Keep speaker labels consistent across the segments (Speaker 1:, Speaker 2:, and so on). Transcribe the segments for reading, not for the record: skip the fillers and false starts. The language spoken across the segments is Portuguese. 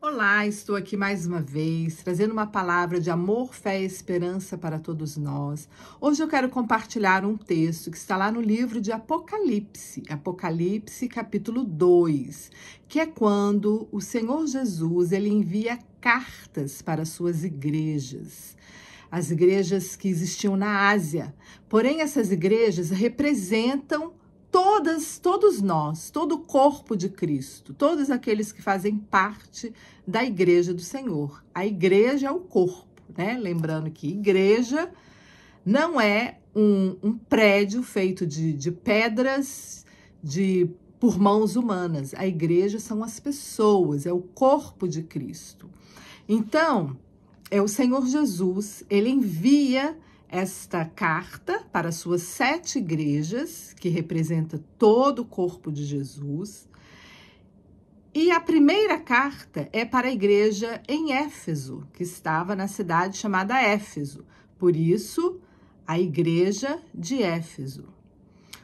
Speaker 1: Olá, estou aqui mais uma vez, trazendo uma palavra de amor, fé e esperança para todos nós. Hoje eu quero compartilhar um texto que está lá no livro de Apocalipse, Apocalipse capítulo 2, que é quando o Senhor Jesus, ele envia cartas para suas igrejas. As igrejas que existiam na Ásia. Porém, essas igrejas representam todos nós, todo o corpo de Cristo, todos aqueles que fazem parte da igreja do Senhor. A igreja é o corpo, né? Lembrando que igreja não é um prédio feito de pedras, por mãos humanas. A igreja são as pessoas, é o corpo de Cristo. Então, o Senhor Jesus, ele envia esta carta para suas 7 igrejas, que representa todo o corpo de Jesus. E a primeira carta é para a igreja em Éfeso, que estava na cidade chamada Éfeso. Por isso, a igreja de Éfeso.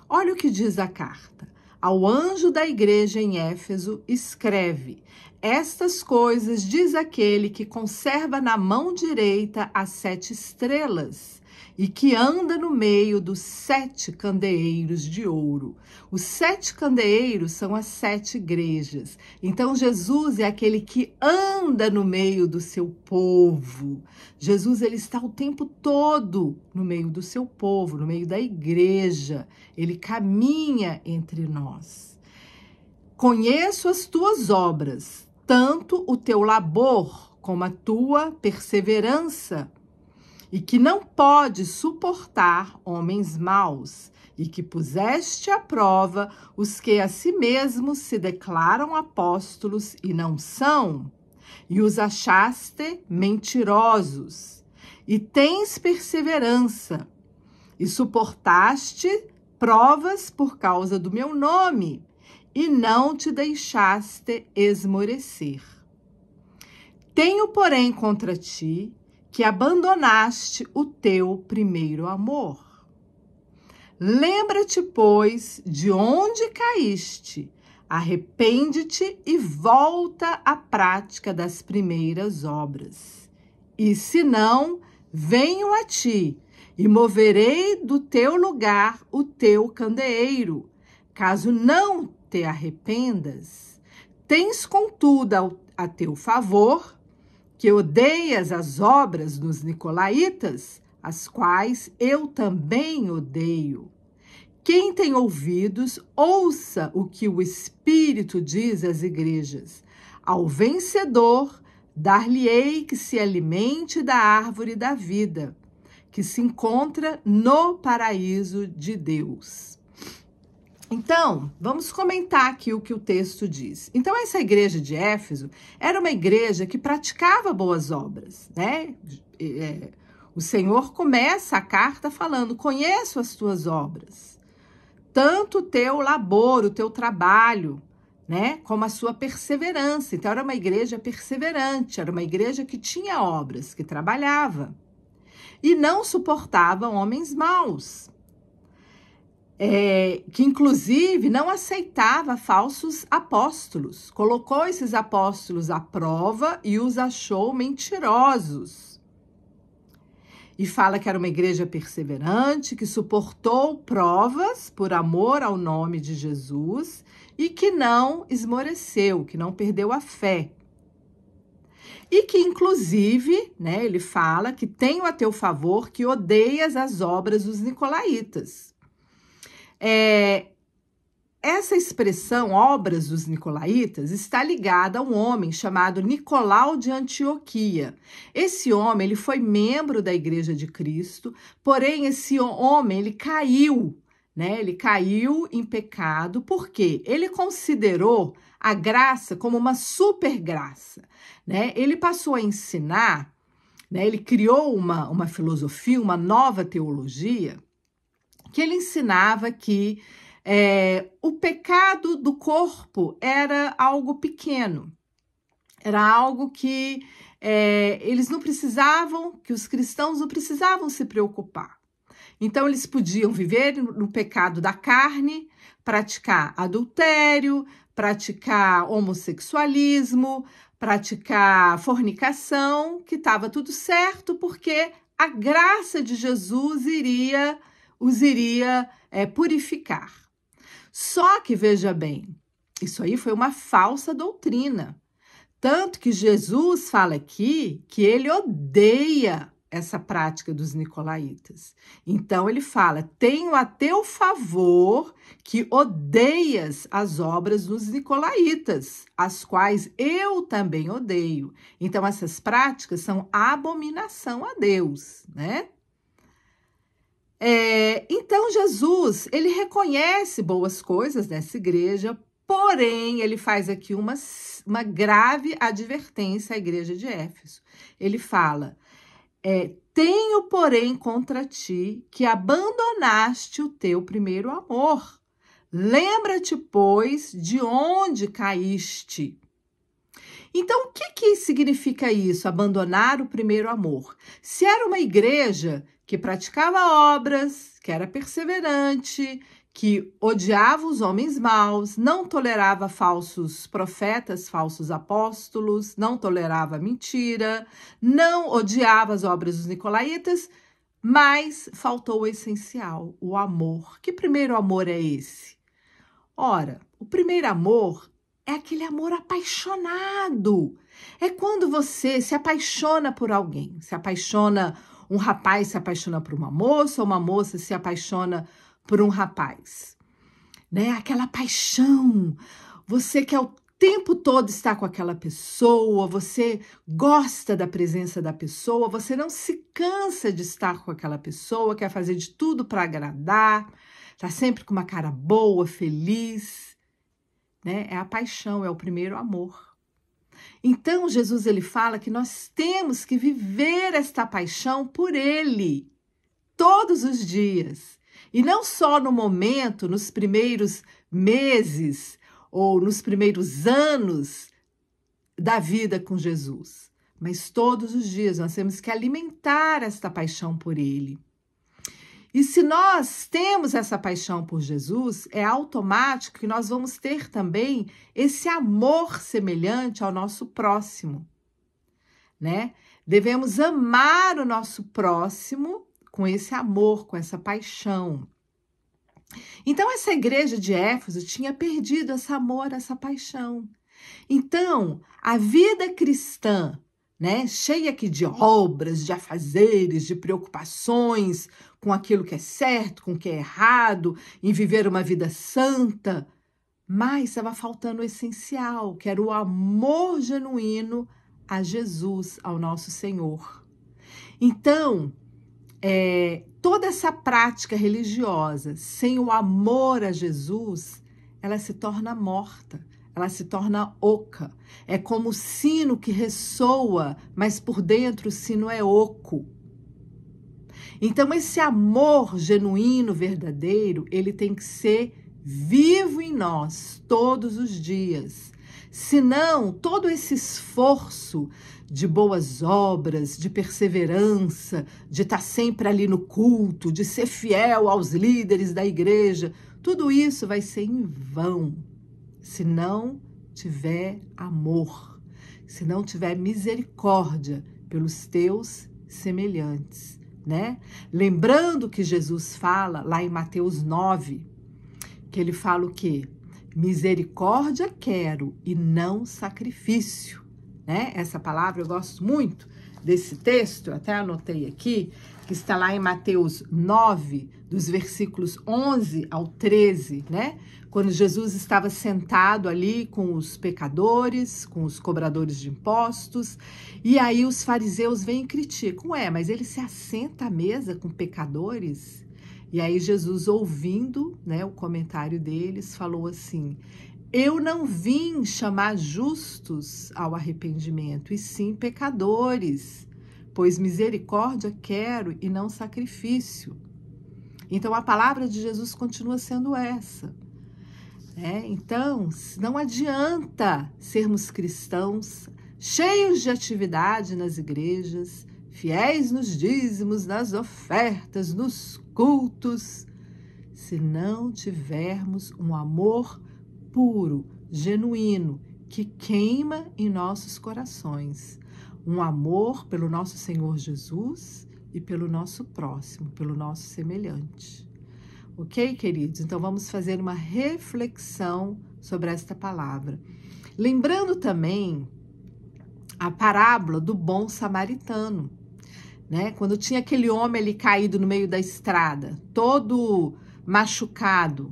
Speaker 1: Olha o que diz a carta. Ao anjo da igreja em Éfeso, escreve: estas coisas diz aquele que conserva na mão direita as 7 estrelas e que anda no meio dos 7 candeeiros de ouro. Os 7 candeeiros são as 7 igrejas. Então, Jesus é aquele que anda no meio do seu povo. Jesus, ele está o tempo todo no meio do seu povo, no meio da igreja. Ele caminha entre nós. Conheço as tuas obras, tanto o teu labor como a tua perseverança, e que não pode suportar homens maus, e que puseste à prova os que a si mesmos se declaram apóstolos e não são, e os achaste mentirosos, e tens perseverança, e suportaste provas por causa do meu nome, e não te deixaste esmorecer. Tenho, porém, contra ti que abandonaste o teu primeiro amor. Lembra-te, pois, de onde caíste, arrepende-te e volta à prática das primeiras obras. E se não, venho a ti e moverei do teu lugar o teu candeeiro, caso não te arrependas. Tens, contudo, a teu favor que odeias as obras dos nicolaítas, as quais eu também odeio. Quem tem ouvidos, ouça o que o Espírito diz às igrejas. Ao vencedor, dar-lhe-ei que se alimente da árvore da vida, que se encontra no paraíso de Deus. Então, vamos comentar aqui o que o texto diz. Então, essa igreja de Éfeso era uma igreja que praticava boas obras, né? O Senhor começa a carta falando: conheço as tuas obras, tanto o teu labor, o teu trabalho, né? Como a sua perseverança. Então, era uma igreja perseverante, era uma igreja que tinha obras, que trabalhava e não suportava homens maus. Que inclusive não aceitava falsos apóstolos, colocou esses apóstolos à prova e os achou mentirosos. E fala que era uma igreja perseverante, que suportou provas por amor ao nome de Jesus e que não esmoreceu, que não perdeu a fé. E que, inclusive, né, ele fala que tenho a teu favor que odeias as obras dos nicolaítas. Essa expressão, obras dos nicolaítas, está ligada a um homem chamado Nicolau de Antioquia. Esse homem, ele foi membro da Igreja de Cristo, porém esse homem, ele caiu, né? Ele caiu em pecado, porque ele considerou a graça como uma super graça, né? Ele passou a ensinar, né? Ele criou uma filosofia, uma nova teologia, que ele ensinava que o pecado do corpo era algo pequeno, era algo que eles não precisavam, que os cristãos não precisavam se preocupar. Então, eles podiam viver no pecado da carne, praticar adultério, praticar homossexualismo, praticar fornicação, que estava tudo certo, porque a graça de Jesus os iria purificar. Só que, veja bem, isso aí foi uma falsa doutrina. Tanto que Jesus fala aqui que ele odeia essa prática dos nicolaítas. Então ele fala: tenho a teu favor que odeias as obras dos nicolaítas, as quais eu também odeio. Então essas práticas são abominação a Deus, né? Então Jesus, ele reconhece boas coisas dessa igreja, porém ele faz aqui uma grave advertência à igreja de Éfeso. Ele fala: tenho, porém, contra ti que abandonaste o teu primeiro amor. Lembra-te, pois, de onde caíste. Então, o que significa isso, abandonar o primeiro amor? Se era uma igreja que praticava obras, que era perseverante, que odiava os homens maus, não tolerava falsos profetas, falsos apóstolos, não tolerava mentira, não odiava as obras dos nicolaítas, mas faltou o essencial, o amor. Que primeiro amor é esse? Ora, o primeiro amor é aquele amor apaixonado. É quando você se apaixona por alguém, um rapaz se apaixona por uma moça se apaixona por um rapaz, né? Aquela paixão, você quer o tempo todo estar com aquela pessoa, você gosta da presença da pessoa, você não se cansa de estar com aquela pessoa, quer fazer de tudo para agradar, tá sempre com uma cara boa, feliz, né? É a paixão, é o primeiro amor. Então, Jesus, ele fala que nós temos que viver esta paixão por ele, todos os dias. E não só no momento, nos primeiros meses ou nos primeiros anos da vida com Jesus, mas todos os dias nós temos que alimentar esta paixão por ele. E se nós temos essa paixão por Jesus, é automático que nós vamos ter também esse amor semelhante ao nosso próximo, né? Devemos amar o nosso próximo com esse amor, com essa paixão. Então, essa igreja de Éfeso tinha perdido esse amor, essa paixão. Então, a vida cristã, né, cheia aqui de obras, de afazeres, de preocupações com aquilo que é certo, com o que é errado, em viver uma vida santa, mas estava faltando o essencial, que era o amor genuíno a Jesus, ao nosso Senhor. Então, toda essa prática religiosa, sem o amor a Jesus, ela se torna morta, ela se torna oca. É como o sino que ressoa, mas por dentro o sino é oco. Então, esse amor genuíno, verdadeiro, ele tem que ser vivo em nós todos os dias. Senão, todo esse esforço de boas obras, de perseverança, de estar sempre ali no culto, de ser fiel aos líderes da igreja, tudo isso vai ser em vão, se não tiver amor, se não tiver misericórdia pelos teus semelhantes, né? Lembrando que Jesus fala lá em Mateus 9, que ele fala o quê? Misericórdia quero e não sacrifício, né? Essa palavra eu gosto muito desse texto, eu até anotei aqui, que está lá em Mateus 9, dos versículos 11 ao 13, né? Quando Jesus estava sentado ali com os pecadores, com os cobradores de impostos, e aí os fariseus vêm e criticam: mas ele se assenta à mesa com pecadores? E aí Jesus, ouvindo, né, o comentário deles, falou assim: eu não vim chamar justos ao arrependimento, e sim pecadores, pois misericórdia quero e não sacrifício. Então, a palavra de Jesus continua sendo essa. Então, não adianta sermos cristãos cheios de atividade nas igrejas, fiéis nos dízimos, nas ofertas, nos cultos, se não tivermos um amor puro, genuíno, que queima em nossos corações, um amor pelo nosso Senhor Jesus e pelo nosso próximo, pelo nosso semelhante. Ok, queridos? Então vamos fazer uma reflexão sobre esta palavra. Lembrando também a parábola do bom samaritano, né? Quando tinha aquele homem ali caído no meio da estrada, todo machucado,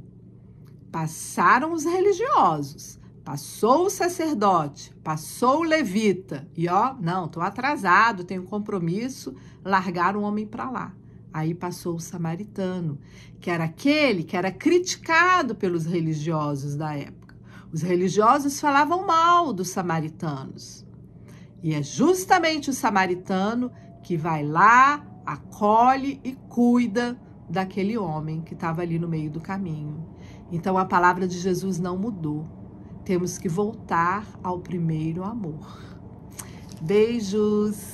Speaker 1: passaram os religiosos, passou o sacerdote, passou o levita, e não, tô atrasado, tenho compromisso, largaram o homem para lá. Aí passou o samaritano, que era aquele que era criticado pelos religiosos da época. Os religiosos falavam mal dos samaritanos. E é justamente o samaritano que vai lá, acolhe e cuida daquele homem que estava ali no meio do caminho. Então a palavra de Jesus não mudou. Temos que voltar ao primeiro amor. Beijos!